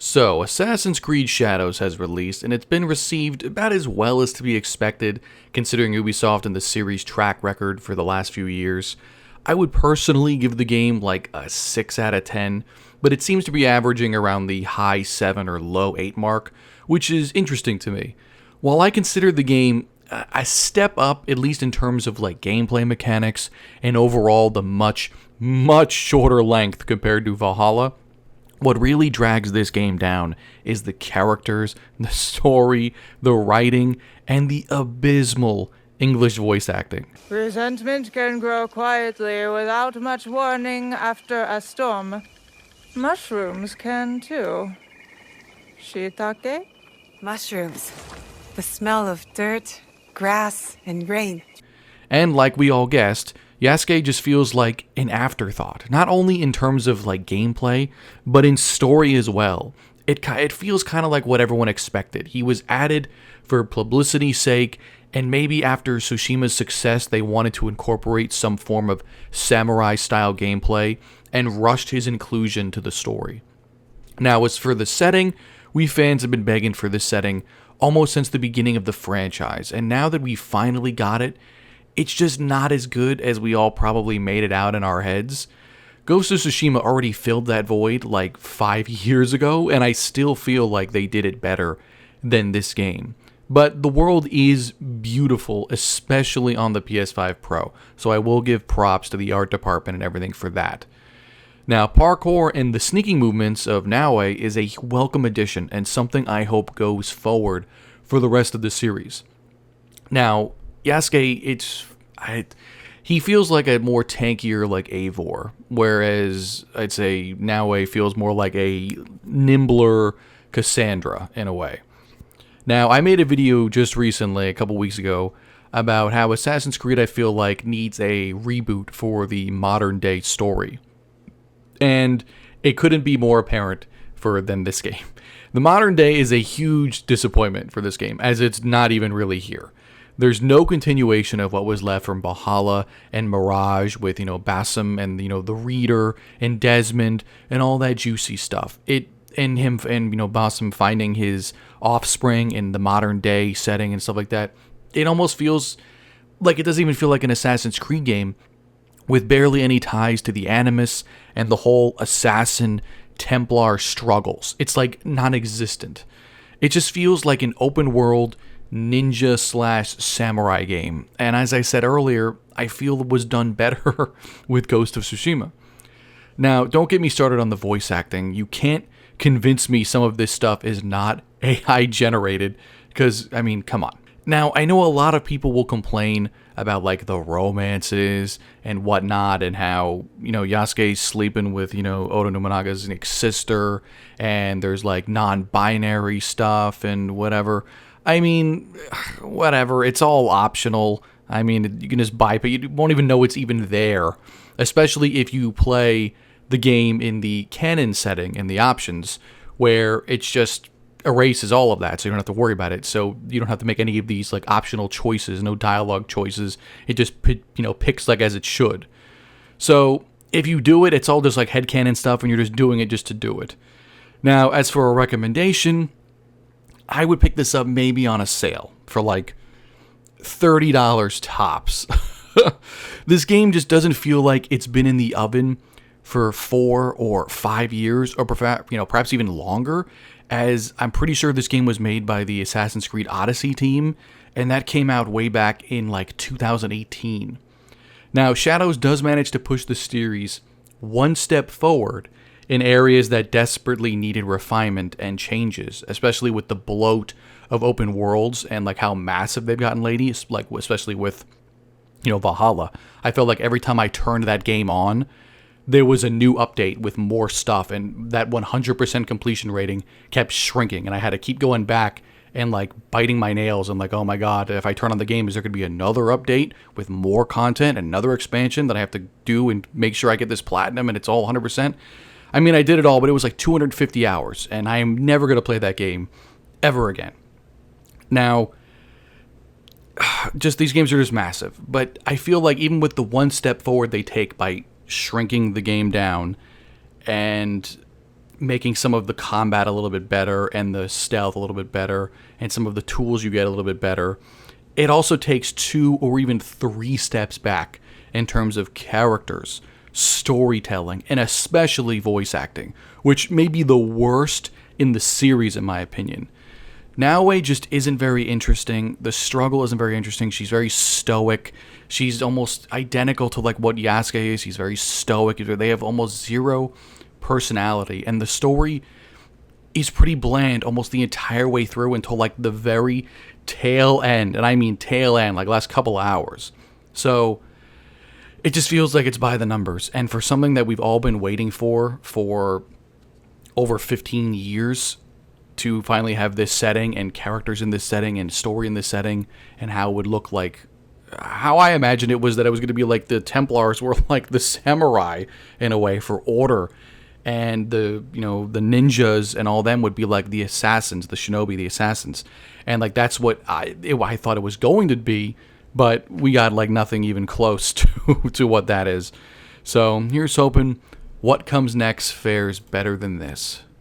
So, Assassin's Creed Shadows has released, and it's been received about as well as to be expected, considering Ubisoft and the series' track record for the last few years. I would personally give the game like a 6 out of 10, but it seems to be averaging around the high 7 or low 8 mark, which is interesting to me. While I consider the game a step up, at least in terms of like gameplay mechanics, and overall the much shorter length compared to Valhalla, what really drags this game down is the characters, the story, the writing, and the abysmal English voice acting. Resentment can grow quietly without much warning after a storm. Mushrooms can too. Shiitake? Mushrooms. The smell of dirt, grass, and rain. And like we all guessed, Yasuke just feels like an afterthought, not only in terms of like gameplay, but in story as well. It feels kind of like what everyone expected. He was added for publicity's sake, and maybe after Tsushima's success, they wanted to incorporate some form of samurai-style gameplay, and rushed his inclusion to the story. Now, as for the setting, we fans have been begging for this setting almost since the beginning of the franchise, and now that we finally got it, it's just not as good as we all probably made it out in our heads. Ghost of Tsushima already filled that void like 5 years ago, and I still feel like they did it better than this game. But the world is beautiful, especially on the PS5 Pro, so I will give props to the art department and everything for that. Now, parkour and the sneaking movements of Naoe is a welcome addition and something I hope goes forward for the rest of the series. Now, Yasuke, he feels like a more tankier like Eivor, whereas I'd say Naoe feels more like a nimbler Cassandra in a way. Now, I made a video just recently, a couple weeks ago, about how Assassin's Creed I feel like needs a reboot for the modern day story. And it couldn't be more apparent than this game. The modern day is a huge disappointment for this game, as it's not even really here. There's no continuation of what was left from Valhalla and Mirage with, Basim and, the Reader and Desmond and all that juicy stuff. Basim finding his offspring in the modern day setting and stuff like that. It almost feels like it doesn't even feel like an Assassin's Creed game with barely any ties to the Animus and the whole assassin Templar struggles. It's like non-existent. It just feels like an open world ninja/samurai game, and as I said earlier, I feel it was done better with Ghost of Tsushima. Now, don't get me started on the voice acting. You can't convince me some of this stuff is not AI generated, because, come on. Now, I know a lot of people will complain about, like, the romances and whatnot, and how, Yasuke's sleeping with, Oda Nobunaga's sister, and there's, like, non-binary stuff and whatever. Whatever, it's all optional. You can just buy it, you won't even know it's even there, especially if you play the game in the canon setting in the options, where it's just erases all of that, so you don't have to worry about it. So you don't have to make any of these like optional choices, no dialogue choices. It just picks like as it should. So if you do it, it's all just like headcanon stuff, and you're just doing it just to do it. Now, as for a recommendation, I would pick this up maybe on a sale for like $30 tops. This game just doesn't feel like it's been in the oven for 4 or 5 years, or perhaps even longer, as I'm pretty sure this game was made by the Assassin's Creed Odyssey team, and that came out way back in like 2018. Now, Shadows does manage to push the series one step forward in areas that desperately needed refinement and changes, especially with the bloat of open worlds and like how massive they've gotten lately, like especially with, Valhalla. I felt like every time I turned that game on, there was a new update with more stuff, and that 100% completion rating kept shrinking, and I had to keep going back and like biting my nails and like, oh my god, if I turn on the game, is there going to be another update with more content, another expansion that I have to do and make sure I get this platinum and it's all 100%? I did it all, but it was like 250 hours, and I am never going to play that game ever again. Now, just these games are just massive, but I feel like even with the one step forward they take by shrinking the game down and making some of the combat a little bit better and the stealth a little bit better and some of the tools you get a little bit better. It also takes 2 or even 3 steps back in terms of characters, storytelling, and especially voice acting, which may be the worst in the series in my opinion. Naoe just isn't very interesting. The struggle isn't very interesting. She's very stoic. She's almost identical to like what Yasuke is. He's very stoic. They have almost zero personality. And the story is pretty bland almost the entire way through until like the very tail end. And I mean tail end, like last couple hours. So it just feels like it's by the numbers. And for something that we've all been waiting for over 15 years, to finally have this setting and characters in this setting and story in this setting and how it would look like, how I imagined it was that it was going to be like the Templars were like the samurai in a way for order, and the ninjas and all them would be like the assassins, the shinobi, the assassins, and like that's what I thought it was going to be, but we got like nothing even close to what that is. So here's hoping what comes next fares better than this.